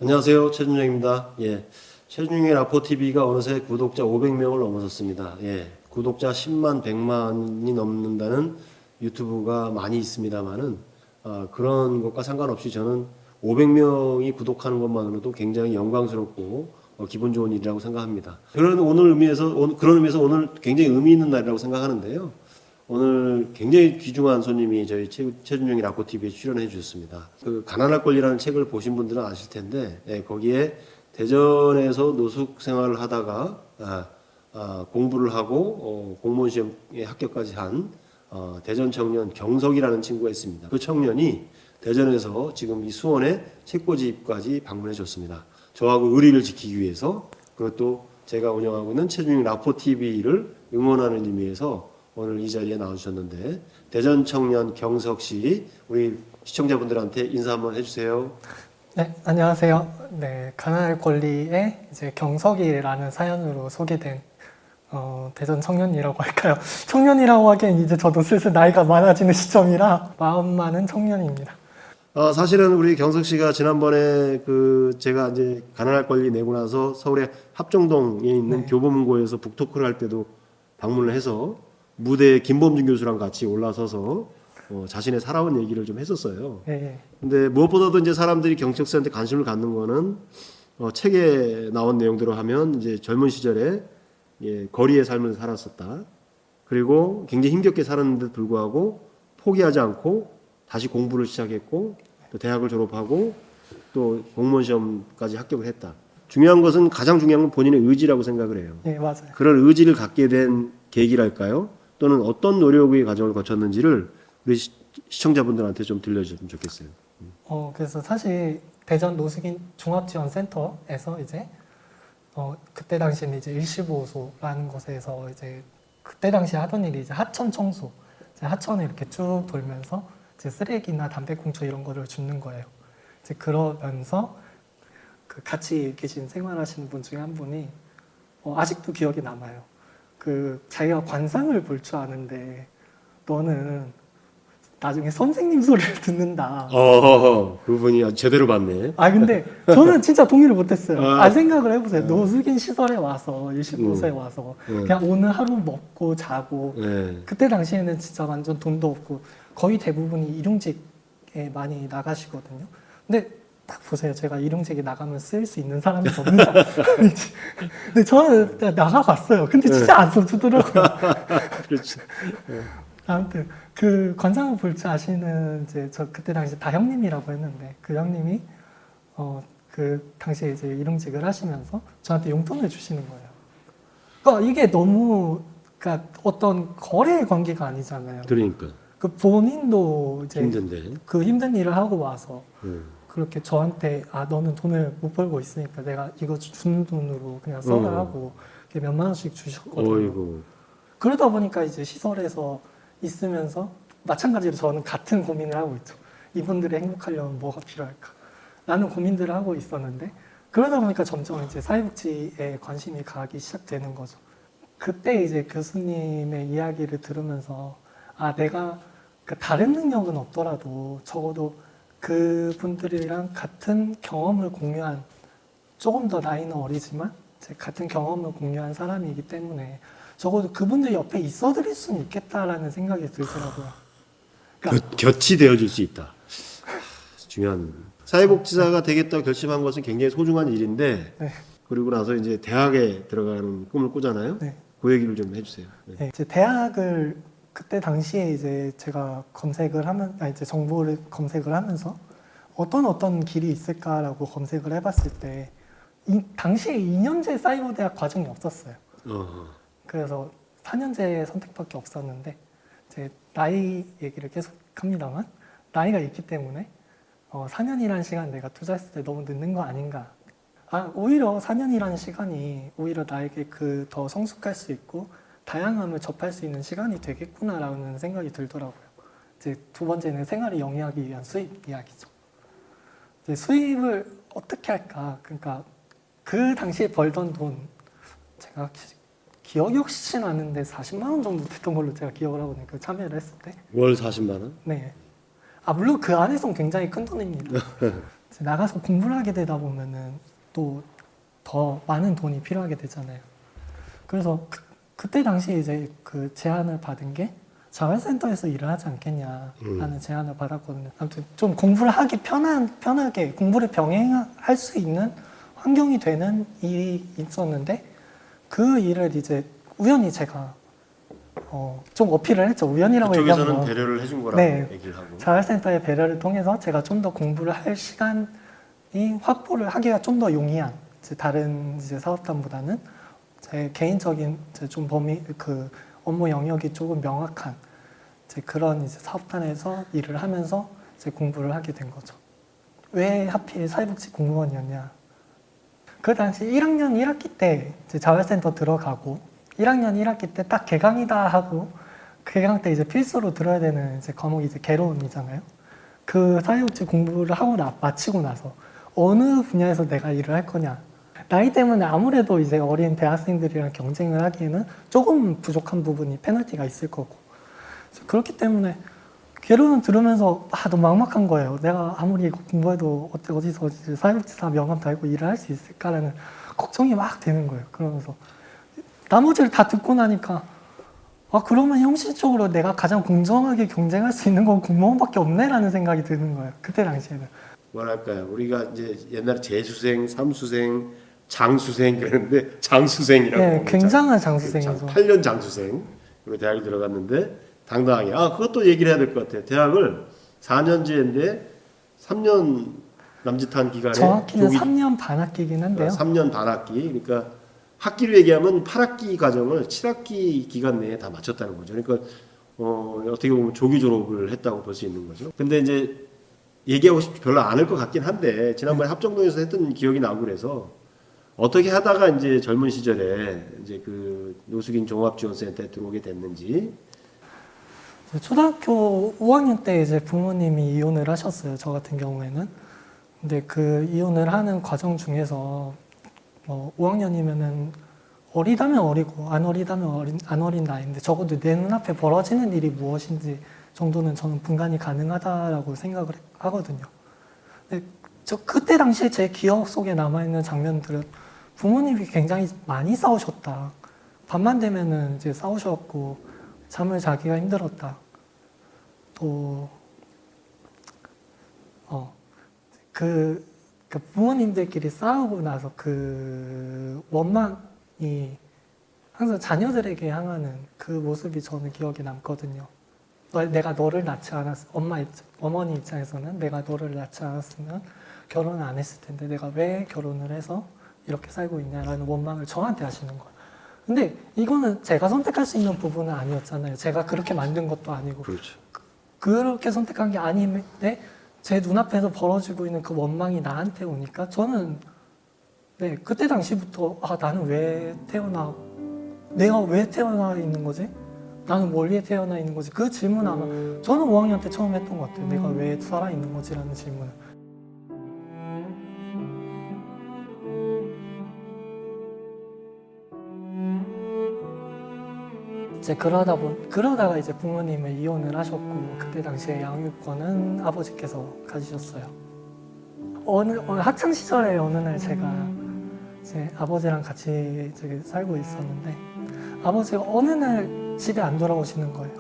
안녕하세요. 최준영입니다. 최준영의 라포TV가 어느새 구독자 500명을 넘어섰습니다. 구독자 10만, 100만이 넘는다는 유튜브가 많이 있습니다만은, 그런 것과 상관없이 저는 500명이 구독하는 것만으로도 굉장히 영광스럽고, 기분 좋은 일이라고 생각합니다. 그런 의미에서 오늘 굉장히 의미 있는 날이라고 생각하는데요. 오늘 굉장히 귀중한 손님이 저희 최준영의 라포TV에 출연해 주셨습니다. 그 가난할 권리라는 책을 보신 분들은 아실 텐데, 거기에 대전에서 노숙 생활을 하다가 공부를 하고 공무원 시험에 합격까지 한 대전 청년 경석이라는 친구가 있습니다. 그 청년이 대전에서 지금 이 수원의 책꽂이까지 방문해 줬습니다. 저하고 의리를 지키기 위해서, 그것도 제가 운영하고 있는 최준영 라포TV를 응원하는 의미에서 오늘 이 자리에 나와주셨는데, 대전 청년 경석 씨, 우리 시청자분들한테 인사 한번 해주세요. 네, 안녕하세요. 네, 가난할 권리의 이제 경석이라는 사연으로 소개된 대전 청년이라고 할까요? 청년이라고 하기엔 이제 저도 슬슬 나이가 많아지는 시점이라 마음 많은 청년입니다. 사실은 우리 경석 씨가 지난번에 제가 이제 가난할 권리 내고 나서 서울의 합정동에 있는 교보문고에서 북토크를 할 때도 방문을 해서 무대에 김범준 교수랑 같이 올라서서 자신의 살아온 얘기를 좀 했었어요. 근데 무엇보다도 이제 사람들이 경석 씨한테 관심을 갖는 거는 책에 나온 내용대로 하면 이제 젊은 시절에 거리의 삶을 살았었다. 그리고 굉장히 힘겹게 살았는데도 불구하고 포기하지 않고 다시 공부를 시작했고, 또 대학을 졸업하고 또 공무원 시험까지 합격을 했다. 가장 중요한 건 본인의 의지라고 생각을 해요. 네, 맞아요. 그런 의지를 갖게 된 계기랄까요? 또는 어떤 노력의 과정을 거쳤는지를 우리 시청자분들한테 좀 들려주시면 좋겠어요. 그래서 사실 대전 노숙인 종합지원센터에서 이제 그때 당시에는 이제 일시보호소라는 곳에서 이제 그때 당시 하던 일이 이제 하천 청소, 이제 하천을 이렇게 쭉 돌면서 이제 쓰레기나 담배꽁초 이런 거를 줍는 거예요. 이제 그러면서 그 같이 계신 생활하시는 분 중에 한 분이 아직도 기억이 남아요. 자기가 관상을 볼 줄 아는데 너는 나중에 선생님 소리를 듣는다. 그분이 아주 제대로 봤네. 근데 저는 진짜 동의를 못했어요. 생각을 해보세요. 노숙인 시설에 와서, 일시보호소에 와서 그냥 오늘 하루 먹고 자고, 그때 당시에는 진짜 완전 돈도 없고 거의 대부분이 일용직에 많이 나가시거든요. 근데 딱 보세요. 제가 일용직에 나가면 쓸 수 있는 사람이 없는 사람. 근데 저는 나가봤어요. 근데 진짜 안 써주더라고요. 그렇죠. 아무튼 그 관상을 볼 줄 아시는 이제 저 그때 당시 다 형님이라고 했는데 그 형님이 그 당시에 이제 일용직을 하시면서 저한테 용돈을 주시는 거예요. 그러니까 이게 너무 그러니까 어떤 거래의 관계가 아니잖아요. 그러니까. 그 본인도 이제 힘든데. 그 힘든 일을 하고 와서 그렇게 저한테 너는 돈을 못 벌고 있으니까 내가 이거 주는 돈으로 그냥 써라 하고 몇만 원씩 주셨거든요. 어이구. 그러다 보니까 이제 시설에서 있으면서 마찬가지로 저는 같은 고민을 하고 있죠. 이분들이 행복하려면 뭐가 필요할까? 라는 고민들을 하고 있었는데 그러다 보니까 점점 이제 사회복지에 관심이 가기 시작되는 거죠. 그때 이제 교수님의 이야기를 들으면서 내가 다른 능력은 없더라도 적어도 그분들이랑 같은 경험을 공유한, 조금 더 나이는 어리지만 같은 경험을 공유한 사람이기 때문에 적어도 그분들 옆에 있어드릴 수는 있겠다라는 생각이 들더라고요. 그러니까 곁이 되어줄 수 있다. 중요한. 사회복지사가 되겠다고 결심한 것은 굉장히 소중한 일인데, 그리고 나서 이제 대학에 들어가는 꿈을 꾸잖아요. 그 얘기를 좀 해주세요. 이제 대학을 그때 당시에 이제 제가 이제 정보를 검색을 하면서 어떤 길이 있을까라고 검색을 해봤을 때 당시에 2년제 사이버대학 과정이 없었어요. 그래서 4년제 선택밖에 없었는데 이제 나이 얘기를 계속 합니다만 나이가 있기 때문에 4년이라는 시간 내가 투자했을 때 너무 늦는 거 아닌가. 오히려 4년이라는 시간이 오히려 나에게 더 성숙할 수 있고 다양함을 접할 수 있는 시간이 되겠구나라는 생각이 들더라고요. 이제 두 번째는 생활을 영위하기 위한 수입 이야기죠. 이제 수입을 어떻게 할까? 그러니까 그 당시에 벌던 돈 제가 기억이 혹시 나는데 40만 원 정도 됐던 걸로 제가 기억을 하고 있는데 참여를 했을 때 월 40만 원? 네. 물론 그 안에서는 굉장히 큰 돈입니다. 이제 나가서 공부를 하게 되다 보면은 또 더 많은 돈이 필요하게 되잖아요. 그래서 그때 당시에 이제 그 제안을 받은 게 자활센터에서 일을 하지 않겠냐라는 제안을 받았거든요. 아무튼 좀 공부를 하기 편하게 공부를 병행할 수 있는 환경이 되는 일이 있었는데 그 일을 이제 우연히 제가 좀 어필을 했죠. 우연이라고 얘기하면 그쪽에서는 배려를 해준 거라고 네. 얘기를 하고. 자활센터의 배려를 통해서 제가 좀 더 공부를 할 시간이 확보를 하기가 좀 더 용이한 이제 다른 이제 사업단보다는 제 개인적인 이제 좀 그 업무 영역이 조금 명확한 이제 그런 이제 사업단에서 일을 하면서 이제 공부를 하게 된 거죠. 왜 하필 사회복지 공무원이었냐? 그 당시 1학년 1학기 때 이제 자활센터 들어가고 1학년 1학기 때 딱 개강이다 하고 개강 때 이제 필수로 들어야 되는 이제 과목이 이제 개론이잖아요. 그 사회복지 공부를 하고 마치고 나서 어느 분야에서 내가 일을 할 거냐. 나이 때문에 아무래도 이제 어린 대학생들이랑 경쟁을 하기에는 조금 부족한 부분이 페널티가 있을 거고. 그렇기 때문에 개론을 들으면서 너무 막막한 거예요. 내가 아무리 공부해도 어디서 사회복지사 명함 달고 일을 할 수 있을까라는 걱정이 막 되는 거예요. 그러면서 나머지를 다 듣고 나니까 그러면 형식적으로 내가 가장 공정하게 경쟁할 수 있는 건 공무원밖에 없네라는 생각이 드는 거예요. 그때 당시에는. 뭐랄까요? 우리가 이제 옛날에 재수생, 삼수생, 장수생 그러는데 장수생이라고. 네, 굉장한 장수생이죠. 8년 장수생. 그리고 대학에 들어갔는데 당당하게. 그것도 얘기를 해야 될 것 같아요. 대학을 4년제인데 3년 남짓한 기간에 정확히는 3년 반 학기긴 한데요. 3년 반 학기. 그러니까 학기로 얘기하면 8학기 과정을 7학기 기간 내에 다 마쳤다는 거죠. 그러니까 어떻게 보면 조기 졸업을 했다고 볼 수 있는 거죠. 근데 이제 얘기하고 싶지 별로 않을 것 같긴 한데 지난번에 합정동에서 했던 기억이 나고 그래서 어떻게 하다가 이제 젊은 시절에 이제 그 노숙인 종합지원센터에 들어오게 됐는지. 초등학교 5학년 때 이제 부모님이 이혼을 하셨어요. 저 같은 경우에는. 근데 그 이혼을 하는 과정 중에서 5학년이면은 어리다면 어리고 안 어리다면 안 어린 나이인데 적어도 내 눈앞에 벌어지는 일이 무엇인지 정도는 저는 분간이 가능하다라고 생각을 하거든요. 근데 그때 당시에 제 기억 속에 남아있는 장면들은 부모님이 굉장히 많이 싸우셨다. 밤만 되면은 이제 싸우셨고 잠을 자기가 힘들었다. 또 그 부모님들끼리 싸우고 나서 그 원망이 항상 자녀들에게 향하는 그 모습이 저는 기억에 남거든요. 내가 너를 낳지 어머니 입장에서는 내가 너를 낳지 않았으면 결혼을 안 했을 텐데 내가 왜 결혼을 해서 이렇게 살고 있냐라는 원망을 저한테 하시는 거예요. 근데 이거는 제가 선택할 수 있는 부분은 아니었잖아요. 제가 그렇게 만든 것도 아니고. 그렇죠. 그렇게 선택한 게 아닌데 제 눈앞에서 벌어지고 있는 그 원망이 나한테 오니까 저는 그때 당시부터 나는 내가 왜 태어나 있는 거지? 나는 뭘 위해 태어나 있는 거지? 그 질문 아마 저는 5학년 때 처음 했던 것 같아요. 내가 왜 살아 있는 거지라는 질문을. 이제 그러다가 이제 부모님은 이혼을 하셨고 그때 당시에 양육권은 아버지께서 가지셨어요. 어느 학창 시절에 어느 날 제가 이제 아버지랑 같이 이제 살고 있었는데 아버지가 어느 날 집에 안 돌아오시는 거예요.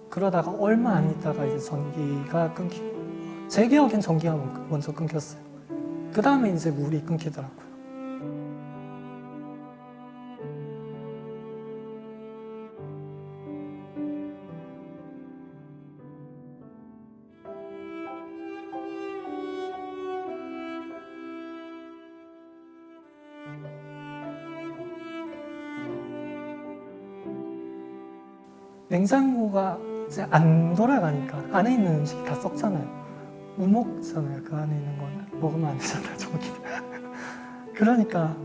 그러다가 얼마 안 있다가 이제 전기가 끊기고 제 기억엔 전기가 먼저 끊겼어요. 그 다음에 이제 물이 끊기더라고요. 냉장고가 이제 안 돌아가니까 안에 있는 음식이 다 썩잖아요. 못 먹잖아요. 그 안에 있는 거는 먹으면 안 되잖아요. 저기. 그러니까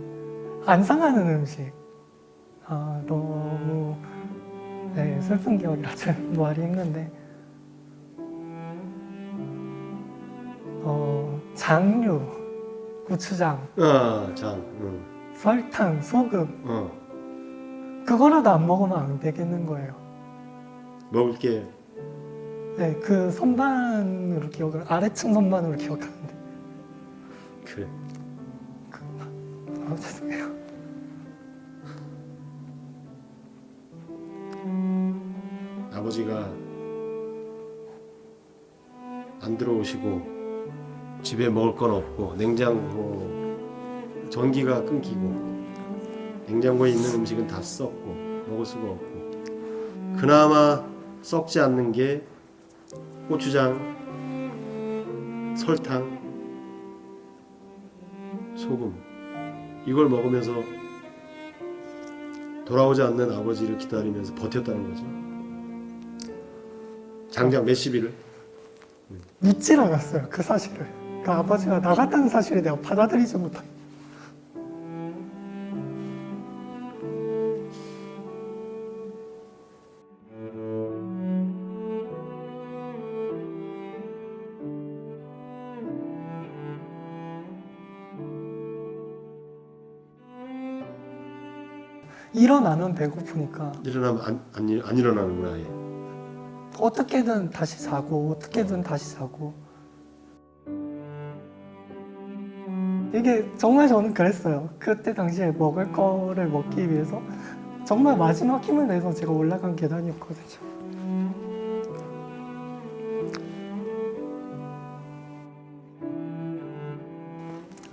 안 상하는 음식. 너무 슬픈 기억이라 좀 말이 힘든데 장류, 고추장, 설탕, 소금 그거라도 안 먹으면 안 되겠는 거예요. 먹을게. 그 선반으로 아래층 선반으로 기억하는데 그래. 아, 죄송해요. 아버지가 안 들어오시고 집에 먹을 건 없고 냉장고 전기가 끊기고 냉장고에 있는 음식은 다 썩고 먹을 수가 없고 그나마 썩지 않는 게 고추장, 설탕, 소금 이걸 먹으면서 돌아오지 않는 아버지를 기다리면서 버텼다는 거죠. 장장 몇십 일을. 믿질 않았어요, 그 사실을. 그 아버지가 나갔다는 사실을 내가 받아들이지 못한. 일어나면 배고프니까 일어나면 안 일어나는구나. 예. 어떻게든 다시 자고 어떻게든 다시 자고 이게 정말 저는 그랬어요. 그때 당시에 먹을 거를 먹기 위해서 정말 마지막 힘을 내서 제가 올라간 계단이었거든요.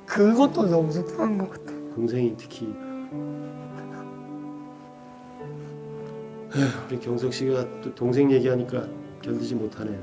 그것도 너무 속상한 것 같아요. 동생이 특히 에휴, 우리 경석 씨가 또 동생 얘기하니까 견디지 못하네요.